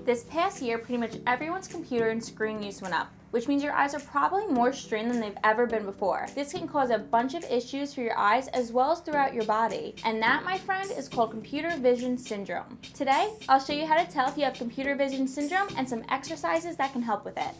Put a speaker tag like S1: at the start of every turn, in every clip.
S1: This past year, pretty much everyone's computer and screen use went up, which means your eyes are probably more strained than they've ever been before. This can cause a bunch of issues for your eyes as well as throughout your body. And that, my friend, is called computer vision syndrome. Today, I'll show you how to tell if you have computer vision syndrome and some exercises that can help with it.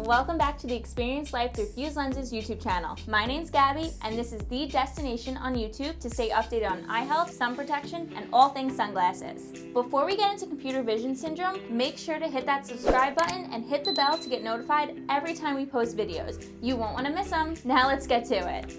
S1: Welcome back to the Experience Life Through Fused Lenses YouTube channel. My name's Gabby, and this is the destination on YouTube to stay updated on eye health, sun protection, and all things sunglasses. Before we get into computer vision syndrome, make sure to hit that subscribe button and hit the bell to get notified every time we post videos. You won't want to miss them. Now let's get to it.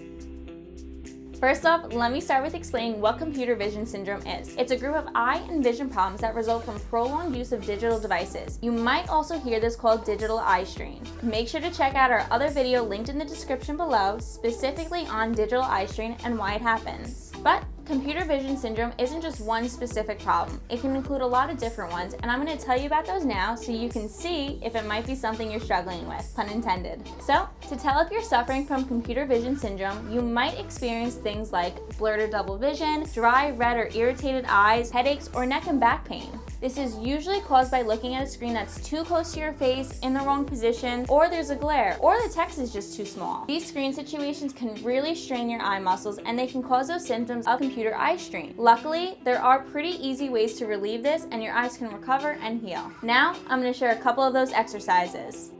S1: First off, let me start with explaining what computer vision syndrome is. It's a group of eye and vision problems that result from prolonged use of digital devices. You might also hear this called digital eye strain. Make sure to check out our other video linked in the description below, specifically on digital eye strain and why it happens. But computer vision syndrome isn't just one specific problem. It can include a lot of different ones, and I'm going to tell you about those now so you can see if it might be something you're struggling with, pun intended. So, to tell if you're suffering from computer vision syndrome, you might experience things like blurred or double vision, dry, red, or irritated eyes, headaches, or neck and back pain. This is usually caused by looking at a screen that's too close to your face, in the wrong position, or there's a glare, or the text is just too small. These screen situations can really strain your eye muscles, and they can cause those symptoms of computer eye strain. Luckily, there are pretty easy ways to relieve this, and your eyes can recover and heal. Now, I'm going to share a couple of those exercises.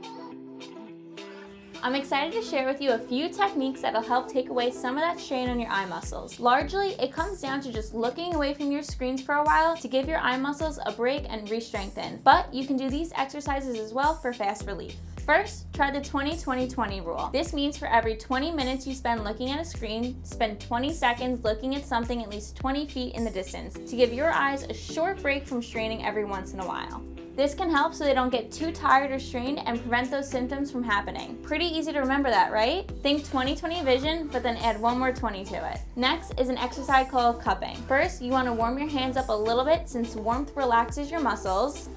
S1: I'm excited to share with you a few techniques that'll help take away some of that strain on your eye muscles. Largely, it comes down to just looking away from your screens for a while to give your eye muscles a break and re-strengthen. But you can do these exercises as well for fast relief. First, try the 20-20-20 rule. This means for every 20 minutes you spend looking at a screen, spend 20 seconds looking at something at least 20 feet in the distance to give your eyes a short break from straining every once in a while. This can help so they don't get too tired or strained and prevent those symptoms from happening. Pretty easy to remember that, right? Think 20-20 vision, but then add one more 20 to it. Next is an exercise called cupping. First, you want to warm your hands up a little bit since warmth relaxes your muscles.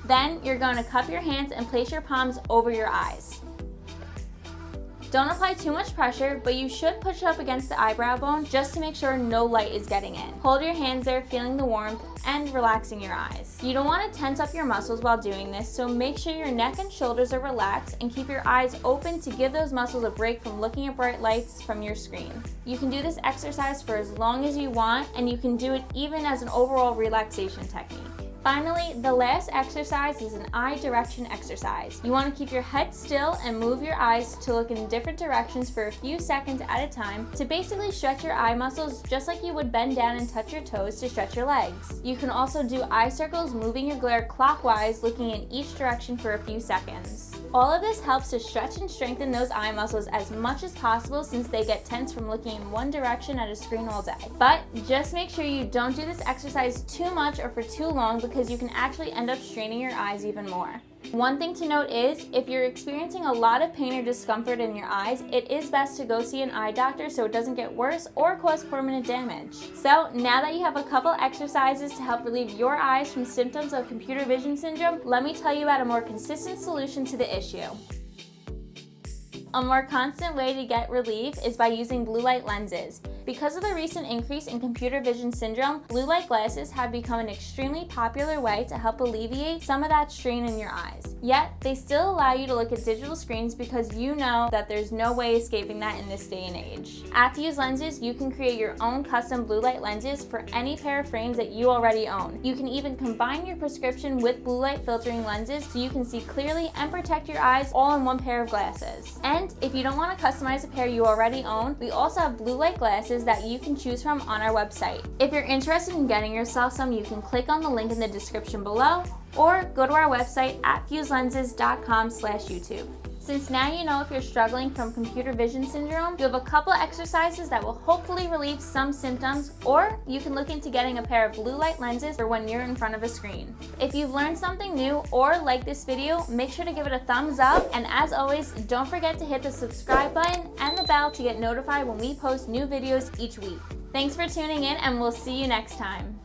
S1: Then you're going to cup your hands and place your palms over your eyes. Don't apply too much pressure, but you should push up against the eyebrow bone just to make sure no light is getting in. Hold your hands there, feeling the warmth and relaxing your eyes. You don't want to tense up your muscles while doing this, so make sure your neck and shoulders are relaxed and keep your eyes open to give those muscles a break from looking at bright lights from your screen. You can do this exercise for as long as you want, and you can do it even as an overall relaxation technique. Finally, the last exercise is an eye direction exercise. You want to keep your head still and move your eyes to look in different directions for a few seconds at a time to basically stretch your eye muscles just like you would bend down and touch your toes to stretch your legs. You can also do eye circles, moving your glare clockwise, looking in each direction for a few seconds. All of this helps to stretch and strengthen those eye muscles as much as possible since they get tense from looking in one direction at a screen all day. But just make sure you don't do this exercise too much or for too long because you can actually end up straining your eyes even more. One thing to note is, if you're experiencing a lot of pain or discomfort in your eyes, it is best to go see an eye doctor so it doesn't get worse or cause permanent damage. So now that you have a couple exercises to help relieve your eyes from symptoms of computer vision syndrome, let me tell you about a more consistent solution to the issue. A more constant way to get relief is by using blue light lenses. Because of the recent increase in computer vision syndrome, blue light glasses have become an extremely popular way to help alleviate some of that strain in your eyes. Yet, they still allow you to look at digital screens because you know that there's no way escaping that in this day and age. At Fused Lenses, you can create your own custom blue light lenses for any pair of frames that you already own. You can even combine your prescription with blue light filtering lenses so you can see clearly and protect your eyes all in one pair of glasses. And if you don't want to customize a pair you already own, we also have blue light glasses that you can choose from on our website. If you're interested in getting yourself some, you can click on the link in the description below or go to our website at fusedlenses.com/YouTube. Since now you know if you're struggling from computer vision syndrome, you have a couple exercises that will hopefully relieve some symptoms, or you can look into getting a pair of blue light lenses for when you're in front of a screen. If you've learned something new or like this video, make sure to give it a thumbs up, and as always, don't forget to hit the subscribe button and the bell to get notified when we post new videos each week. Thanks for tuning in, and we'll see you next time.